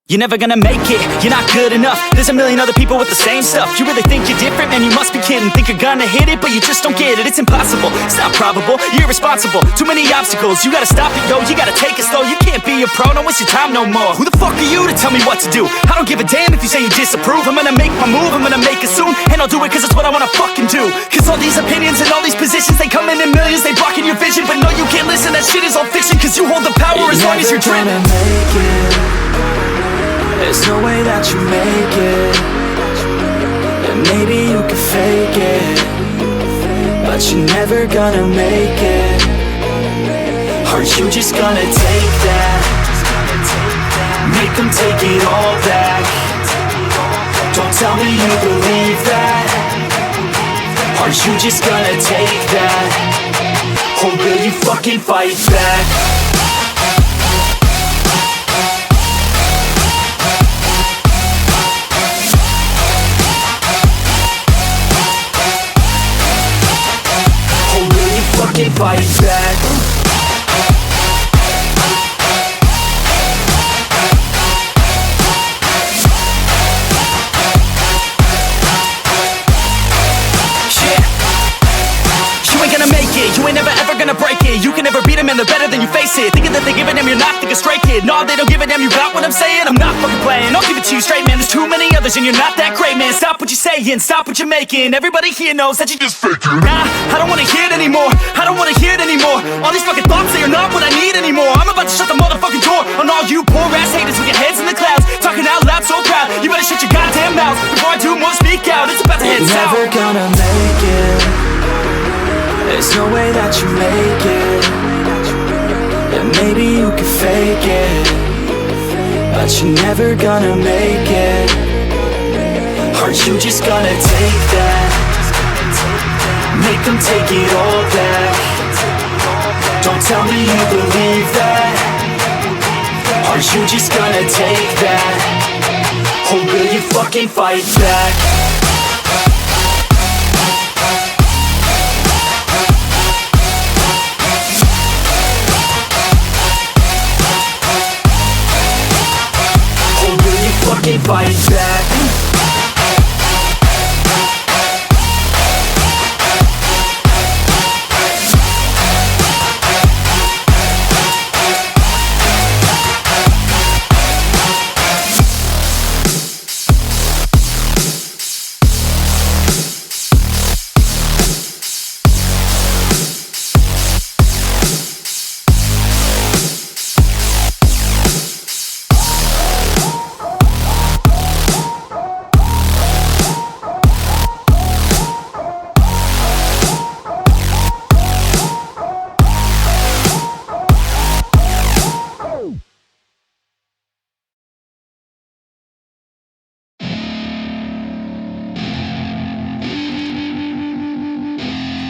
You're never gonna make it, you're not good enough. There's a million other people with the same stuff. You really think you're different? Man, you must be kidding. Think you're gonna hit it, but you just don't get it. It's impossible, it's not probable, you're irresponsible. Too many obstacles, you gotta stop it, yo. You gotta take it slow, you can't be a pro. Don't waste your time no more. Who the fuck are you to tell me what to do? I don't give a damn if you say you disapprove. I'm gonna make my move, I'm gonna make it soon. And I'll do it cause it's what I wanna fucking do. Cause all these opinions and all these positions, they come in millions, they blocking your vision. But no, you can't listen, that shit is all fiction. Cause you hold the power as long as you're dreaming. There's no way that you make it. And maybe you can fake it, but you're never gonna make it. Are you just gonna take that? Make them take it all back. Don't tell me you believe that. Are you just gonna take that? Or will you fucking fight back? Fight back. You ain't gonna make it, you ain't never ever gonna break it. You can never beat them and they're better than you, face it. Thinking that they give a damn, you're not, think a straight kid. No, they don't give a damn, you got what I'm saying? I'm not fucking playing, I'll give it to you straight, man. There's too many others and you're not that great, man. Stop what you're saying, stop what you're making. Everybody here knows that you just faking. Nah, I don't wanna hear it anymore, I don't wanna hear it anymore. All these fucking thoughts, they are not what I need anymore. I'm about to shut the motherfucking door on all you poor ass haters with your heads in the clouds, talking out loud so proud. You better shut your goddamn mouth before I do more, speak out. It's about to head south. You're never gonna make it. There's no way that you make it. And maybe you can fake it, but you're never gonna make it. Are you just gonna take that? Make them take it all back. Don't tell me you believe that. Are you just gonna take that? Or will you fucking fight back? Fight back.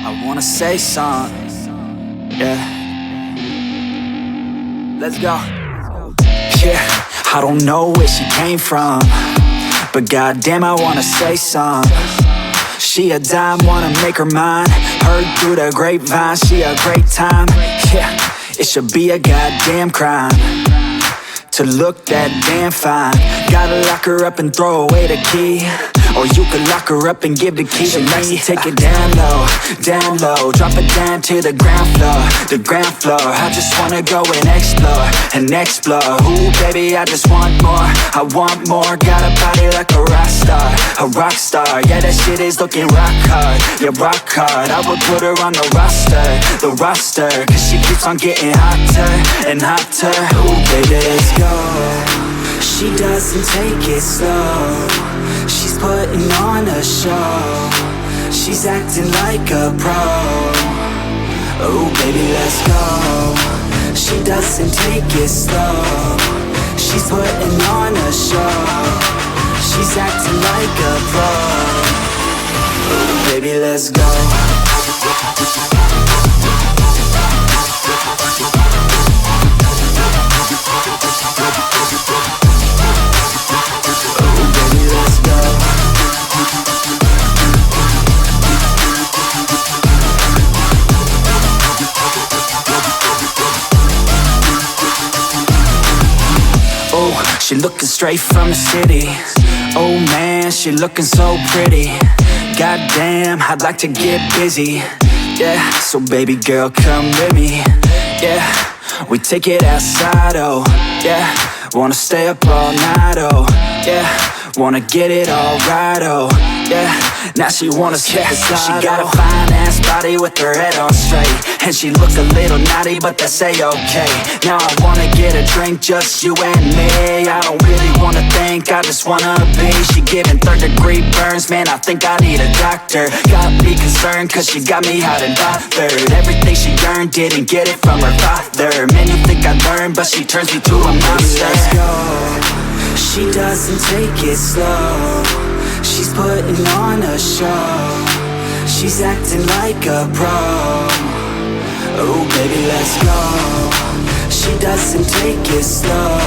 I wanna say something, yeah. Let's go. Yeah, I don't know where she came from, but goddamn I wanna say something. She a dime, wanna make her mine. Heard through the grapevine, she a great time. Yeah, it should be a goddamn crime to look that damn fine. Gotta lock her up and throw away the key, or you could lock her up and give the key to me. Take it down low, drop it down to the ground floor, the ground floor. I just wanna go and explore, ooh baby, I just want more, I want more. Got a body like a rock star, yeah that shit is looking rock hard, yeah rock hard. I would put her on the roster, cause she keeps on getting hotter and hotter. Ooh baby, let's go. She doesn't take it slow, she's putting on a show, she's acting like a pro. Oh baby, let's go. She doesn't take it slow, she's putting on a show, she's acting like a pro. Oh baby, let's go. She looking straight from the city. Oh man, she looking so pretty. Goddamn, I'd like to get busy. Yeah, so baby girl, come with me. Yeah, we take it outside, oh yeah. Wanna stay up all night, oh yeah. Wanna get it all right, oh yeah. Now she wanna skip the slide. She got a fine ass body with her head on straight, and she look a little naughty, but that's a-okay. Now I wanna get a drink, just you and me. I don't really wanna think, I just wanna be. She giving third-degree burns, man, I think I need a doctor. Got me concerned, cause she got me hot and bothered. Everything she earned, didn't get it from her father. Man, you think I learned, but she turns me to a monster. Let's go. She doesn't take it slow. She's putting on a show. She's acting like a pro. Oh baby, let's go. She doesn't take it slow.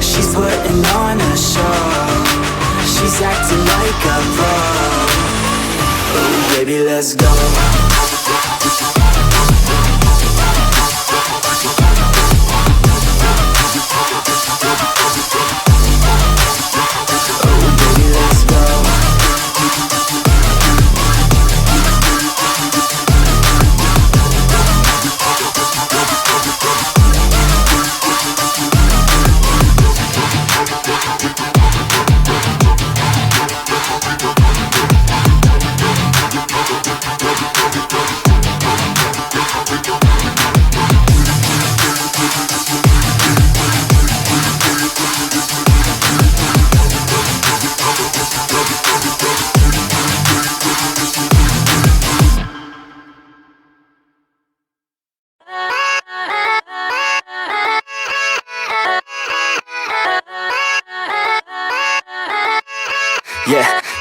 She's putting on a show. She's acting like a pro. Oh baby, let's go.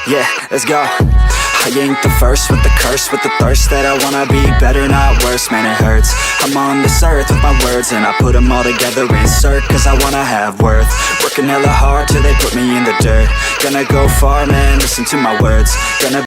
Yeah, let's go. I ain't the first with the curse, with the thirst that I wanna be better, not worse, man it hurts. I'm on this earth with my words and I put them all together, insert, cause I wanna have worth. Working hella hard till they put me in the dirt. Gonna go far, man, listen to my words. Gonna